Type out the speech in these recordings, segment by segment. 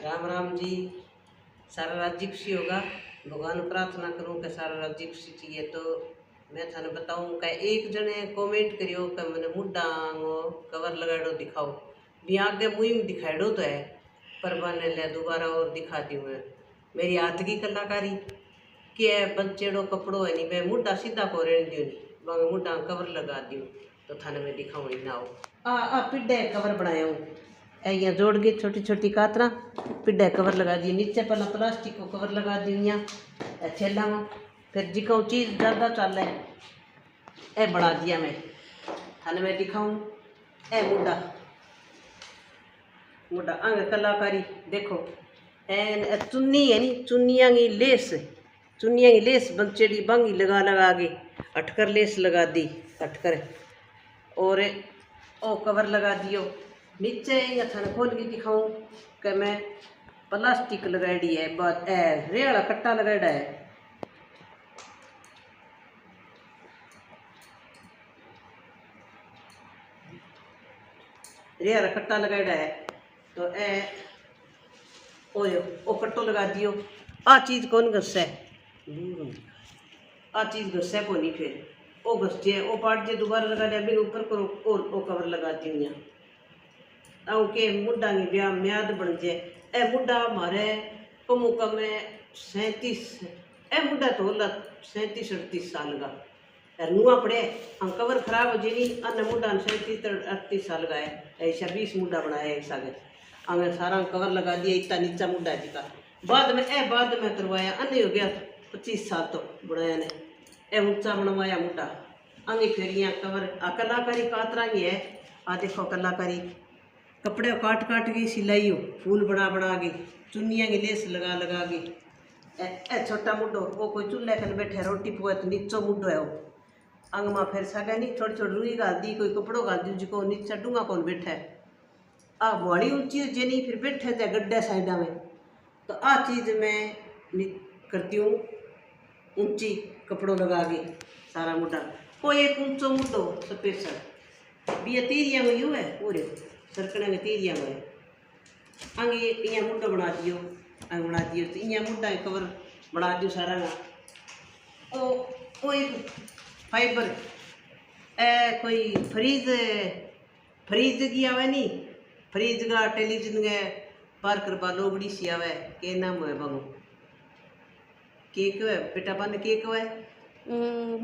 राम राम जी। सारा राज्य खुशी होगा। भगवान प्रार्थना करूँ कि सारा राज्य खुशी चाहिए। तो मैं थाने बताऊँ कि एक जने कमेंट करियो कि मैंने मुड्डा कवर लगाड़ो दिखाओ भी आगे मुहिम दिखाड़ो तो है पर बने ले दोबारा और दिखा दी मैं मेरी हाथ की कलाकारी के बच्चेड़ो कपड़ो है नहीं मैं मुड्डा सीधा को रहने दियो नहीं वहाँ मुड्डा कवर लगा दियो तो थाने में दिखाऊँ ही ना हो। आ पिड्डे कवर बनाया हूँ यहाँ जोड़ के छोटी छोटी कातरा पिड्डा कवर लगा दिए नीचे पहला प्लास्टिक को कवर लगा दी यहाँ थैला में फिर जिको चीज़ ज़्यादा चल है ए बना दिया मैं थाने में दिखाऊँ ए मुड्डा मुड्डा आगे कलाकारी देखो एन चुन्नी है नी चुन्नियाँ की लेस बंचेड़ी बांगी लगा लगा के अटकर लेस लगा दी अटकर और ओ कवर लगा दियो नीचे या थाने खोल के दिखाऊं कि मैं प्लास्टिक लगाई है बात रेड़ा कट्टा लगाड़ा है रेड़ा कट्टा लगाड़ा है तो ओ कट्टो लगा दियो आ चीज़ कौन घसे आ चीज़ घसे को नहीं फिर ओ घस जे ओ पाट जे दोबारा लगा दिया मेरे ऊपर करो और ओ कवर लगा दी यहाँ के मुड्डा की ब्याह म्याद बन जाए ए मुड्डा हमारे कमो कम 37 ए मुड्डा तो होला 37-38 साल का नुआ पड़े हम कवर खराब हो जाए नहीं अन्य मुड्डा 37-38 साल का है ऐसा 20 मुड्डा बनाया एक साल हमें सारा कवर लगा दिया इतना नीचा मुड्डा जी का बाद में करवाया अन्य हो गया 25 साल तो बनाया ने ए ऊंचा बनवाया मुड्डा आगे फिर यहाँ कवर कलाकारी कातरा की है आ देखो कलाकारी कपड़े काट काट के सिलाई हो फूल बना बना के चुन्नियाँ की लेस लगा लगा के ए छोटा मुड्डो वो कोई चूल्हे कन बैठे रोटी पुआ तो नीचो मुड्डो है वो अंग में फिर सगे नहीं छोटी छोटी रुई गाल दी कोई कपड़ों गाल दी जिको नीचा डूंगा कौन बैठा है आ बड़ी ऊंची जे नहीं फिर बैठे थे गड्ढे साइडा में तो आ चीज़ मैं करती हूँ ऊंची कपड़ों लगा के सारा मुड्डा कोई एक ऊंचो मुड्डो स्पेशल भी तीरिया में यूँ है पूरे सरकने में तीरिया में आगे यहाँ मुड्डा बना दियो तो यहाँ मुड्डा कवर बना दियो सारा ना ओ एक फाइबर कोई फ्रीज की आवे नहीं फ्रीज का टेलीविजन के पार करवा लोगड़ी सी आवे के नाम है बाबू केक है बेटा बन केक है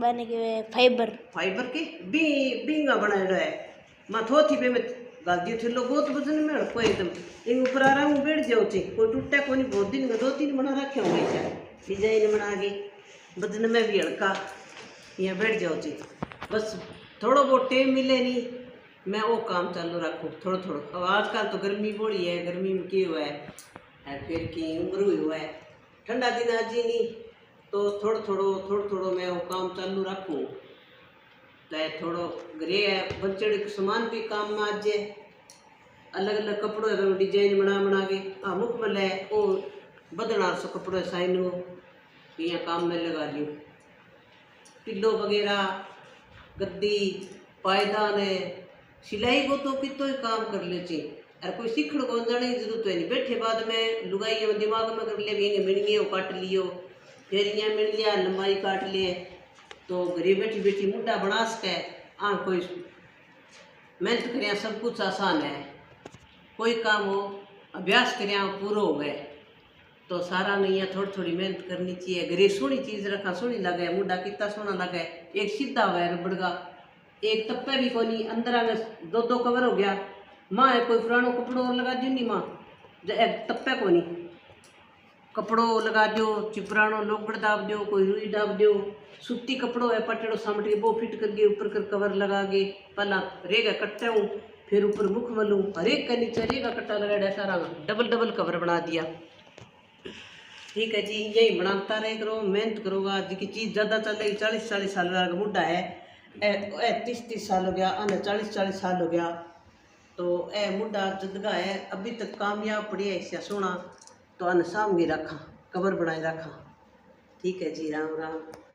बन के फाइबर के बींगा बनाया है माँ थोथी पे मैं गाल दियो थे लोग बहुत वजन में हड़को एकदम इन ऊपर आ रहा हूँ बैठ जाओ चे कोई टूटा कोई नहीं बहुत दिन 2-3 बना रखे होंगे ऐसा डिजाइन बना के वजन में भी हड़का यहाँ बैठ जाओ चे बस थोड़ा बहुत टाइम मिले नहीं मैं वो काम चालू रखूँ थोड़ा अब आजकल तो गर्मी बड़ी है गर्मी में क्या हुआ है फिर की उम्र हुई हुआ है ठंडा दिन आज ही नहीं तो थोड़ा मैं वो काम चालू रखूँ चाहे थोड़ो घरे है बच्चे के सामान भी काम में आज अलग अलग कपड़ों है डिजाइन बना के मुख में ले वो बदना सो कपड़ों साइन हो यहाँ काम में लगा दियो पिल्लो वगैरह गद्दी पायदान है सिलाई को तो कितो ही काम कर ले और कोई सीखण को जाने की जरूरत है नहीं बैठे बाद में लुगाई दिमाग में कर ले मिणिए काट लियो फिर यहाँ मिल लिया लंबाई काट लिए तो घरे बैठी बैठी मुड्डा बना सके कोई मेहनत करिया सब कुछ आसान है कोई काम हो अभ्यास करिया पूरा हो गए तो सारा नहीं है थोड़ी मेहनत करनी चाहिए घरे सोहनी चीज़ रखा सोहनी लगे मुड्डा कितना सोहना लगे एक सीधा हुआ रबड़ का एक तप्पे भी कोनी अंदर आगे 2 कवर हो गया माँ है कोई पुरानो कपड़ो और लगा दियो नहीं माँ एक तप्पे कोनी कपड़ो लगा दो चिपरानो लोगड़ दाब दो कोई रुई दाब दो सूती कपड़ो है पटेड़ो सामट के वो फिट करके ऊपर कर कवर लगा के पहला रेगा कट्टे हूँ फिर ऊपर मुख मलूँ हर एक के नीचे रेगा कट्टा लगाया सारा डबल कवर बना दिया। ठीक है जी यही बनाता रहे करो मेहनत करोगा जिसकी चीज़ ज़्यादा चलेगी 40 साल का मुड्डा है 30 साल हो गया अन्य 40 साल हो गया तो मुड्डा जदगा है अभी तक कामयाब पड़ी है ऐसा सोना तो अन्न सामगी रखा कवर बनाए रखा। ठीक है जी राम राम।